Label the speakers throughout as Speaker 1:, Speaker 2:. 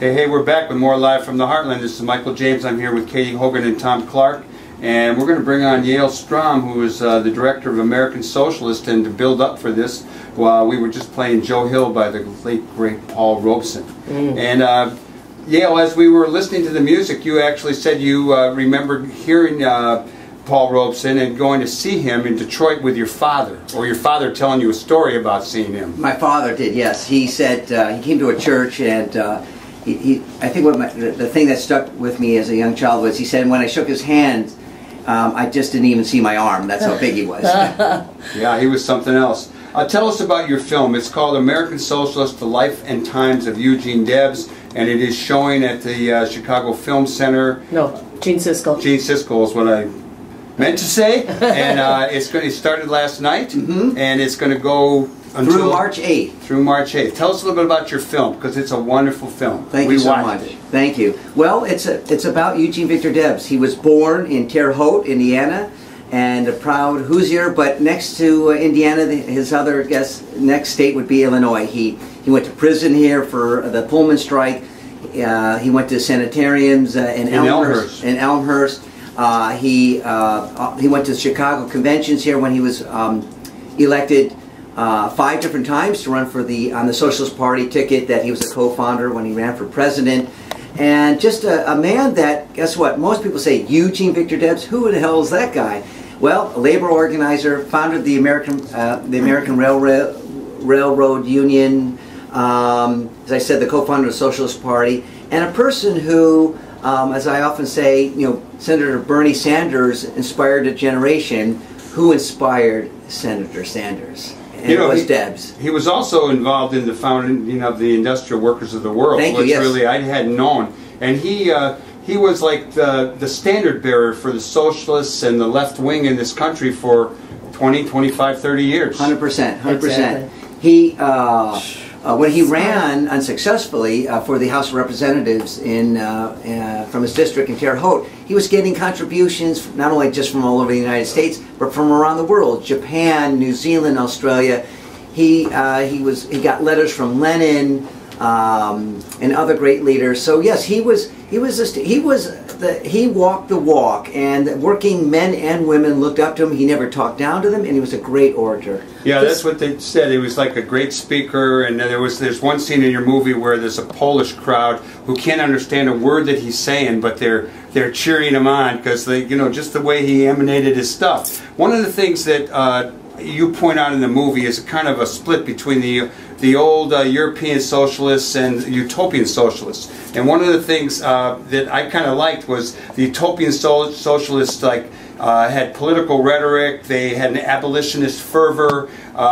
Speaker 1: Hey, hey, we're back with more Live from the Heartland. This is Michael James. I'm here with Katie Hogan and Tom Clark. And we're going to bring on Yale Strom, who is the director of American Socialist. And to build up for this, we were just playing Joe Hill by the late, great Paul Robeson. And Yale, as we were listening to the music, you actually said you remembered hearing Paul Robeson and going to see him in Detroit with your father, or your father telling you a story about seeing him.
Speaker 2: My father did, yes. He said he came to a church, and I think the thing that stuck with me as a young child was he said when I shook his hand, I just didn't even see my arm. That's how big he was.
Speaker 1: Yeah, he was something else. Tell us about your film. It's called American Socialist, The Life and Times of Eugene Debs, and it is showing at the Chicago Film Center.
Speaker 3: No, Gene Siskel.
Speaker 1: Gene Siskel is what I meant to say. And it started last night, and it's going to go until
Speaker 2: through March 8th.
Speaker 1: Through March 8th. Tell us a little bit about your film, because it's a wonderful film.
Speaker 2: Thank you so much. Thank you. Well, it's about Eugene Victor Debs. He was born in Terre Haute, Indiana, and a proud Hoosier, but next to Indiana, his other, next state would be Illinois. He went to prison here for the Pullman strike. He went to sanitariums in Elmhurst. He went to Chicago conventions here when he was elected 5 different times to run for on the Socialist Party ticket that he was a co-founder when he ran for president. And just a man that, guess what, most people say, Eugene Victor Debs, who the hell is that guy? Well, a labor organizer, founded the American Railroad Union, as I said, the co-founder of the Socialist Party, and a person who, as I often say, Senator Bernie Sanders inspired a generation. Who inspired Senator Sanders? And it was Debs.
Speaker 1: He was also involved in the founding of the Industrial Workers of the World, which really I hadn't known. And he was like the standard bearer for the socialists and the left wing in this country for 20, 25, 30 years.
Speaker 2: 100%. 100%.
Speaker 3: Exactly.
Speaker 2: He, when he ran unsuccessfully for the House of Representatives from his district in Terre Haute, he was getting contributions not only just from all over the United States, but from around the world, Japan, New Zealand, Australia. He got letters from Lenin and other great leaders. So yes, he walked the walk, and working men and women looked up to him. He never talked down to them, and he was a great orator.
Speaker 1: Yeah, that's what they said. He was like a great speaker, and there's one scene in your movie where there's a Polish crowd who can't understand a word that he's saying, but they're cheering him on because just the way he emanated his stuff. One of the things that you point out in the movie is kind of a split between the old European socialists and utopian socialists. And one of the things that I kind of liked was the utopian socialists had political rhetoric, they had an abolitionist fervor,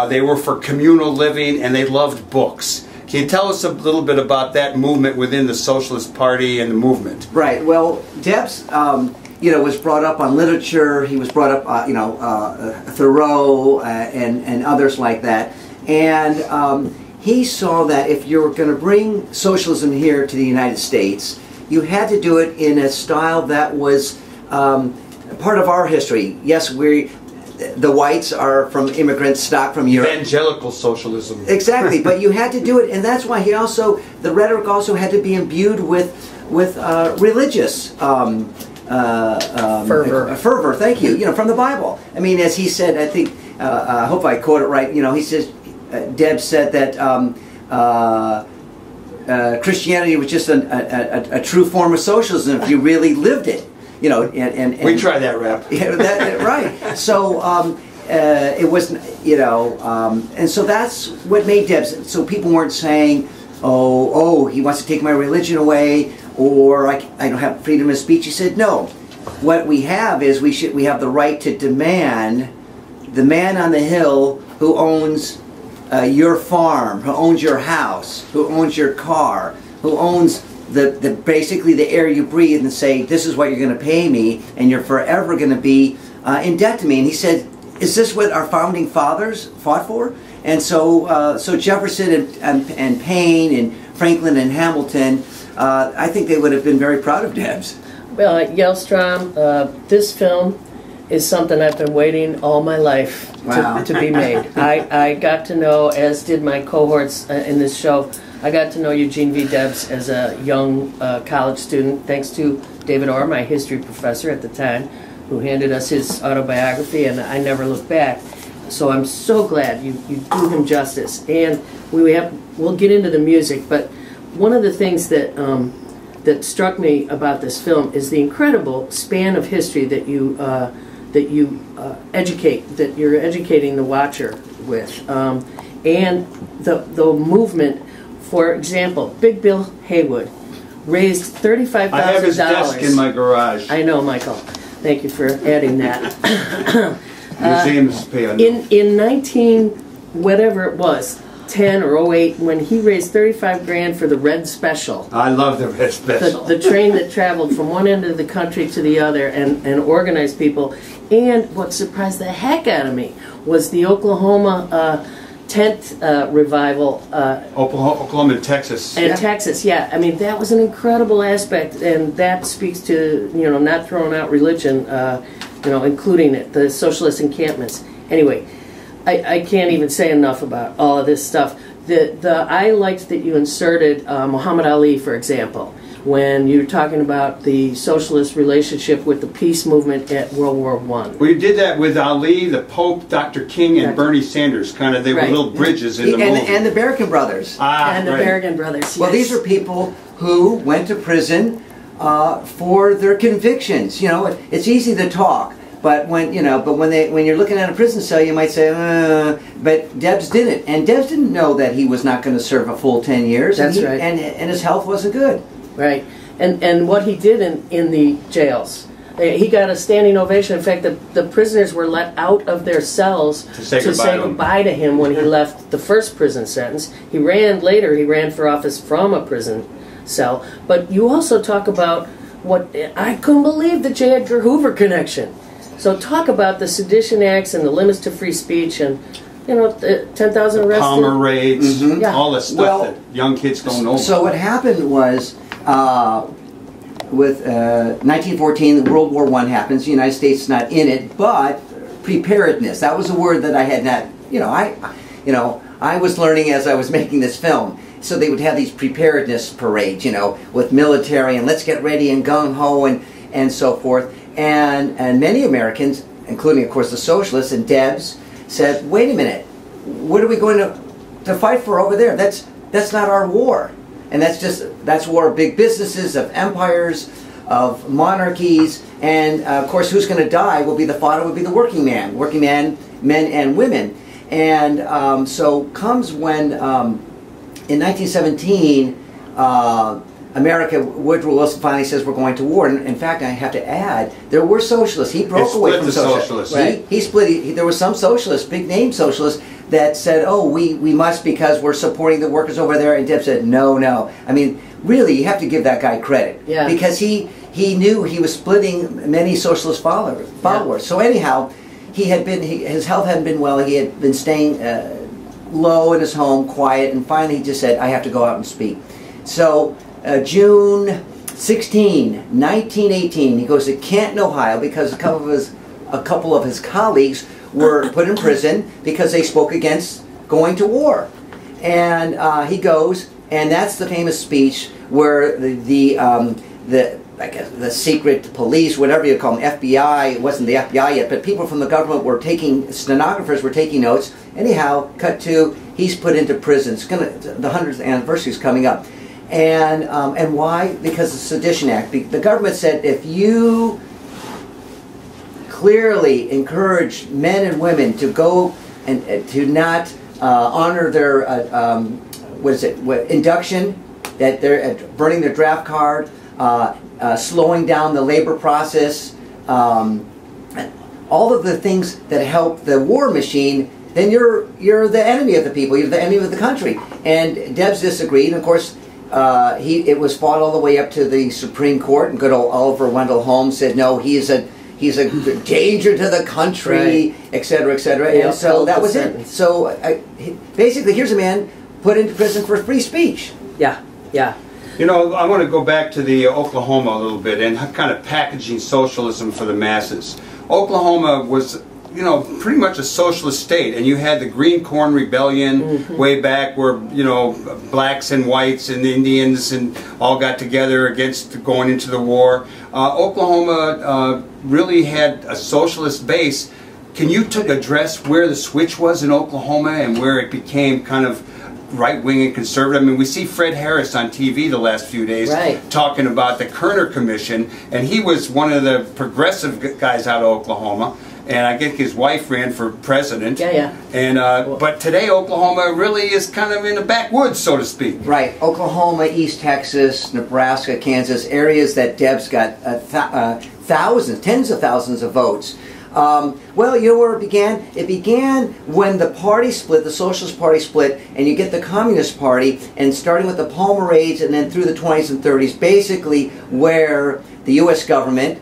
Speaker 1: they were for communal living, and they loved books. Can you tell us a little bit about that movement within the Socialist Party and the movement? Right.
Speaker 2: Well, Debs was brought up on literature. He was brought up, Thoreau and others like that. And he saw that if you were going to bring socialism here to the United States, you had to do it in a style that was part of our history. Yes, the whites are from immigrant stock from Europe.
Speaker 1: Evangelical socialism.
Speaker 2: Exactly, but you had to do it, and that's why the rhetoric also had to be imbued with religious fervor. Thank you. From the Bible. I mean, as he said, I think, I hope I quote it right. He says, Debs said that Christianity was just a true form of socialism if you really lived it. And
Speaker 1: we tried that rap.
Speaker 2: Right. So it was, and so that's what made Debs. So people weren't saying, oh, he wants to take my religion away, or I don't have freedom of speech. He said, no. What we have is we have the right to demand the man on the hill who owns your farm, who owns your house, who owns your car, who owns basically the air you breathe, and say, this is what you're going to pay me, and you're forever going to be in debt to me. And he said, is this what our founding fathers fought for? And so Jefferson and Paine and Franklin and Hamilton, I think they would have been very proud of Debs.
Speaker 3: Well, Yale Strom, this film is something I've been waiting all my life to be made. I got to know, as did my cohorts in this show, I got to know Eugene V. Debs as a young college student, thanks to David Orr, my history professor at the time, who handed us his autobiography, and I never looked back. So I'm so glad you do him justice. And we'll get into the music, but one of the things that that struck me about this film is the incredible span of history that you're educating the watcher with, and the movement. For example, Big Bill Haywood raised $35,000.
Speaker 1: I have his desk in my garage.
Speaker 3: I know, Michael. Thank you for adding that.
Speaker 1: Museums pay on
Speaker 3: in 19 whatever it was, 10 or 08, when he raised 35 grand for the Red Special.
Speaker 1: I love the Red Special.
Speaker 3: The train that traveled from one end of the country to the other and organized people. And what surprised the heck out of me was the Oklahoma tent revival.
Speaker 1: Oklahoma and Texas.
Speaker 3: And Texas, yeah. I mean, that was an incredible aspect, and that speaks to, not throwing out religion, including it, the socialist encampments. Anyway, I can't even say enough about all of this stuff. I liked that you inserted Muhammad Ali, for example, when you're talking about the socialist relationship with the peace movement at World War I.
Speaker 1: We did that with Ali, the Pope, Dr. King, and Bernie Sanders. Kind of, they were little bridges in the movie.
Speaker 2: And the American brothers.
Speaker 3: And the American brothers, yes.
Speaker 2: Well, these are people who went to prison for their convictions. It's easy to talk, but when you're looking at a prison cell, you might say, but Debs didn't, and Debs didn't know that he was not going to serve a full 10 years.
Speaker 3: That's right.
Speaker 2: And his health wasn't good.
Speaker 3: Right, and what he did in the jails, he got a standing ovation. In fact, the prisoners were let out of their cells
Speaker 1: to say goodbye
Speaker 3: to him when he left the first prison sentence. He ran for office from a prison cell. But you also talk about what I couldn't believe, the J. Edgar Hoover connection. So talk about the Sedition Acts and the limits to free speech and 10,000 arrested.
Speaker 1: Palmer raids, all the stuff that young kids don't know.
Speaker 2: So what happened was, with 1914, World War I happens. The United States is not in it, but preparedness. That was a word that I had not. I was learning as I was making this film. So they would have these preparedness parades, with military and let's get ready and gung ho and so forth. And many Americans, including of course the socialists and Debs, said, "Wait a minute, what are we going to fight for over there? That's not our war." And that's war of big businesses, of empires, of monarchies, and of course who's going to die will be the working man, men and women. And so comes when in 1917 Woodrow Wilson finally says we're going to war. And in fact, I have to add, there were socialists. He broke away from socialists.
Speaker 3: Right.
Speaker 2: He split. There were some socialists, big name socialists, that said, "Oh, we must because we're supporting the workers over there." And Debs said, "No." I mean, really, you have to give that guy credit, because he knew he was splitting many socialist followers. Yeah. So anyhow, his health hadn't been well. He had been staying low in his home, quiet, and finally he just said, "I have to go out and speak." So June 16, 1918, he goes to Canton, Ohio, because a couple of his colleagues were put in prison because they spoke against going to war. And he goes, and that's the famous speech where the secret police, whatever you call them, FBI, it wasn't the FBI yet, but people from the government stenographers were taking notes. Anyhow, cut to, he's put into prison. The 100th anniversary is coming up. And why? Because of the Sedition Act. The government said, if you clearly encourage men and women to go and to not honor their induction, that they're burning their draft card, slowing down the labor process, all of the things that help the war machine, then you're the enemy of the people. You're the enemy of the country. And Debs disagreed. And of course, it was fought all the way up to the Supreme Court. And good old Oliver Wendell Holmes said, no, he's a danger to the country, etc., etc. And so that was it. So basically, here's a man put into prison for free speech.
Speaker 3: Yeah.
Speaker 1: I want to go back to the Oklahoma a little bit and kind of packaging socialism for the masses. Oklahoma was you know, pretty much a socialist state, and you had the Green Corn Rebellion way back where, you know, blacks and whites and Indians and all got together against going into the war. Oklahoma really had a socialist base. Can you address where the switch was in Oklahoma and where it became kind of right-wing and conservative? I mean, we see Fred Harris on TV the last few days talking about the Kerner Commission, and he was one of the progressive guys out of Oklahoma, and I think his wife ran for president. And but today Oklahoma really is kind of in the backwoods, so to speak.
Speaker 2: Right. Oklahoma, East Texas, Nebraska, Kansas, areas that Debs got thousands, tens of thousands of votes. Well, you know where it began? It began when the party split, the Socialist Party split, and you get the Communist Party, and starting with the Palmer-Aids and then through the 20s and 30s, basically where the U.S. government,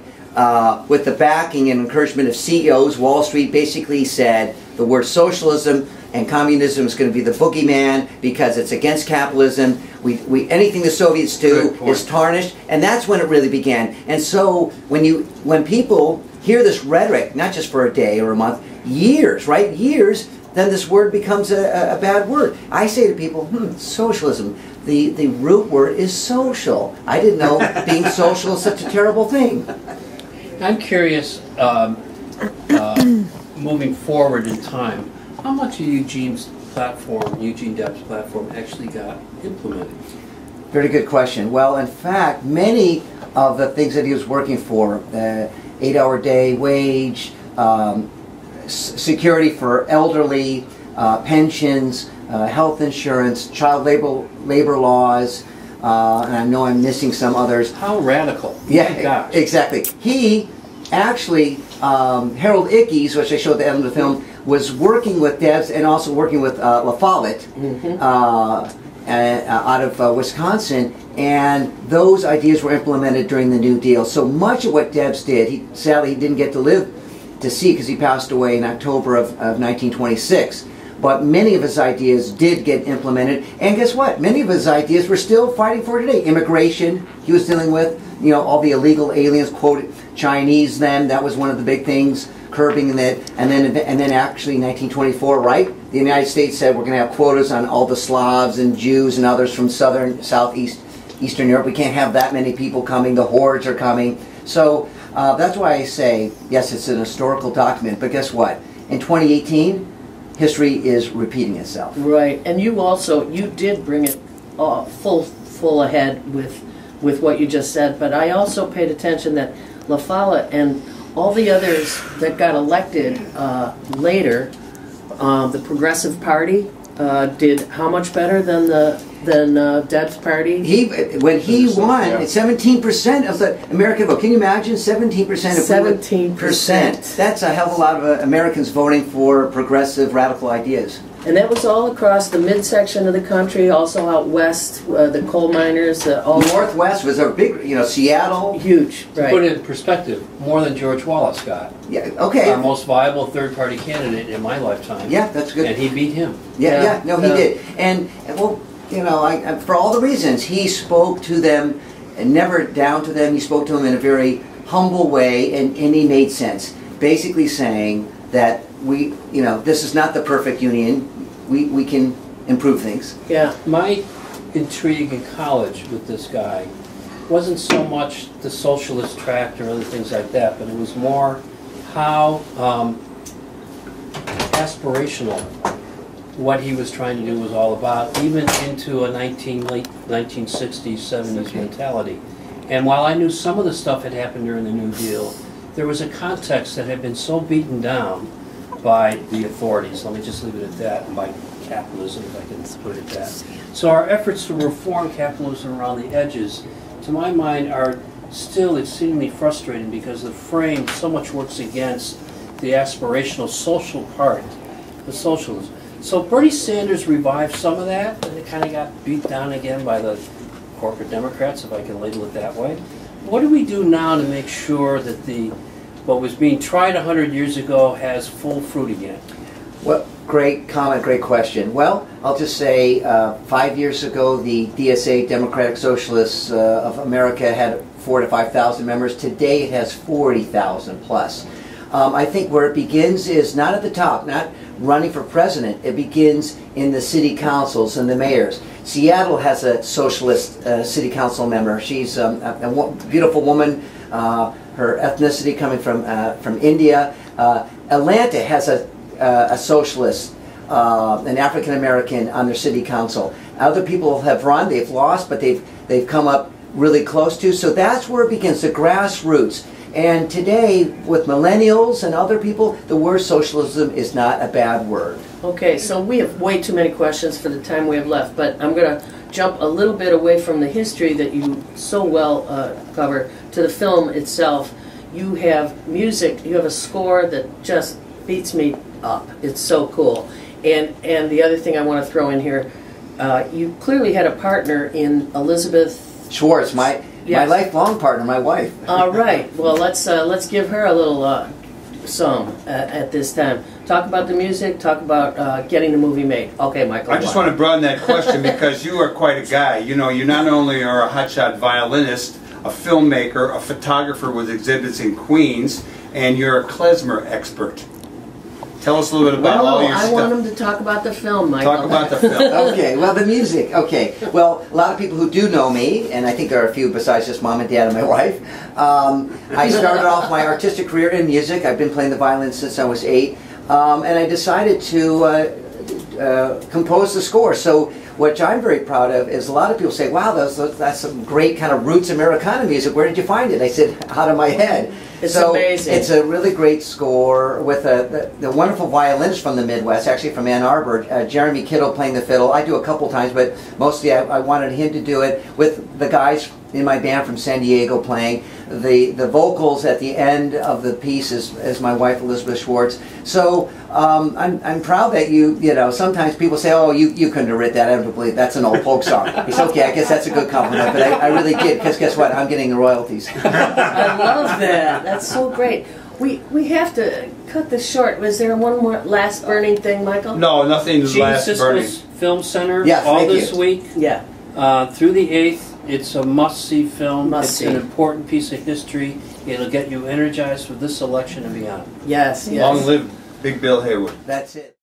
Speaker 2: with the backing and encouragement of CEOs, Wall Street basically said the word socialism and communism is going to be the boogeyman because it's against capitalism. Anything the Soviets do is tarnished, and that's when it really began. And so when people hear this rhetoric, not just for a day or a month, years, right? Years, then this word becomes a bad word. I say to people, socialism, the root word is social. I didn't know being social is such a terrible thing.
Speaker 4: I'm curious, moving forward in time, how much of Eugene's platform, Eugene Debs' platform, actually got implemented?
Speaker 2: Very good question. Well, in fact, many of the things that he was working for, 8-hour day wage, security for elderly, pensions, health insurance, child labor laws, and I know I'm missing some others.
Speaker 4: How radical.
Speaker 2: Yeah, exactly. He actually, Harold Ickes, which I showed at the end of the film, was working with Debs and also working with La Follette out of Wisconsin, and those ideas were implemented during the New Deal. So much of what Debs did, sadly he didn't get to live to see because he passed away in October of 1926. But many of his ideas did get implemented, and guess what? Many of his ideas we're still fighting for today. Immigration, he was dealing with, you know, all the illegal aliens, quoted Chinese then, that was one of the big things, curbing that, and then actually in 1924, right? The United States said we're going to have quotas on all the Slavs and Jews and others from Eastern Europe. We can't have that many people coming, the hordes are coming. So that's why I say, yes, it's an historical document, but guess what? In 2018, history is repeating itself.
Speaker 3: Right, and you did bring it full ahead with what you just said, but I also paid attention that La Follette and all the others that got elected later, the Progressive Party did how much better than Debs' party?
Speaker 2: When he won, 17% of the American vote. Can you imagine 17% of 17%? That's a hell of a lot of Americans voting for progressive, radical ideas.
Speaker 3: And that was all across the midsection of the country, also out west, the coal miners. All
Speaker 2: Northwest was a big, Seattle.
Speaker 3: Huge,
Speaker 4: right. To put it in perspective, more than George Wallace got.
Speaker 2: Yeah, okay.
Speaker 4: Our most viable third-party candidate in my lifetime.
Speaker 2: Yeah, that's good.
Speaker 4: And he beat him.
Speaker 2: Yeah, no, he did. And well, for all the reasons, he spoke to them, and never down to them. He spoke to them in a very humble way, and he made sense. Basically saying that this is not the perfect union. We can improve things.
Speaker 4: Yeah, my intrigue in college with this guy wasn't so much the socialist tract or other things like that, but it was more how aspirational what he was trying to do was all about, even into a late 1960s, 70s mentality. And while I knew some of the stuff had happened during the New Deal, there was a context that had been so beaten down by the authorities, let me just leave it at that, and by capitalism, if I can put it at that. So our efforts to reform capitalism around the edges, to my mind, are still exceedingly frustrating because the frame so much works against the aspirational social part, the socialism. So Bernie Sanders revived some of that, and it kind of got beat down again by the corporate Democrats, if I can label it that way. What do we do now to make sure that what was being tried 100 years ago has full fruit again?
Speaker 2: Well, great comment, great question. Well, I'll just say 5 years ago, the DSA, Democratic Socialists of America, had 4,000 to 5,000 members. Today it has 40,000 plus. I think where it begins is not at the top, not running for president. It begins in the city councils and the mayors. Seattle has a socialist city council member. She's a beautiful woman, her ethnicity coming from India. Atlanta has a socialist, an African American on their city council. Other people have run, they've lost, but they've come up really close to. So that's where it begins, the grassroots. And today, with millennials and other people, the word socialism is not a bad word.
Speaker 3: Okay, so we have way too many questions for the time we have left, but I'm going to jump a little bit away from the history that you so well cover to the film itself. You have music, you have a score that just beats me up. It's so cool. And the other thing I want to throw in here, you clearly had a partner in Elizabeth
Speaker 2: Schwartz, my lifelong partner, my wife.
Speaker 3: All right. Well, let's give her a little song at this time. Talk about the music. Talk about getting the movie made. Okay, Michael.
Speaker 1: I just want to broaden that question because you are quite a guy. You know, you not only are a hotshot violinist, a filmmaker, a photographer with exhibits in Queens, and you're a klezmer expert. Tell us a little bit about all your stuff.
Speaker 3: I want him to talk about the film, Michael.
Speaker 1: Talk about the film.
Speaker 2: Okay, well, the music. Okay, well, a lot of people who do know me, and I think there are a few besides just mom and dad and my wife. I started off my artistic career in music. I've been playing the violin since I was 8, and I decided to compose the score. So what I'm very proud of is a lot of people say, wow, that's some great kind of roots Americana music. Where did you find it? I said, out of my head.
Speaker 3: It's amazing.
Speaker 2: It's a really great score with the wonderful violinist from the Midwest, actually from Ann Arbor, Jeremy Kittle playing the fiddle. I do a couple times, but mostly I wanted him to do it with the guys in my band from San Diego playing. The vocals at the end of the piece is my wife Elizabeth Schwartz. So I'm proud that you know, sometimes people say, oh, you couldn't have written that. I don't believe that's an old folk song. It's okay, I guess that's a good compliment, but I really did, because guess what? I'm getting the royalties.
Speaker 3: I love that. That's so great. We have to cut this short. Was there one more last burning thing, Michael?
Speaker 1: No, nothing last burning.
Speaker 4: Jesus Film Center,
Speaker 2: Yes,
Speaker 4: all
Speaker 2: thank
Speaker 4: this
Speaker 2: you.
Speaker 4: week.
Speaker 3: Yeah.
Speaker 4: Through the 8th, it's a must-see film.
Speaker 3: Must-see.
Speaker 4: It's an important piece of history. It'll get you energized for this election and beyond.
Speaker 3: Yes, yes.
Speaker 1: Long live Big Bill Haywood.
Speaker 2: That's it.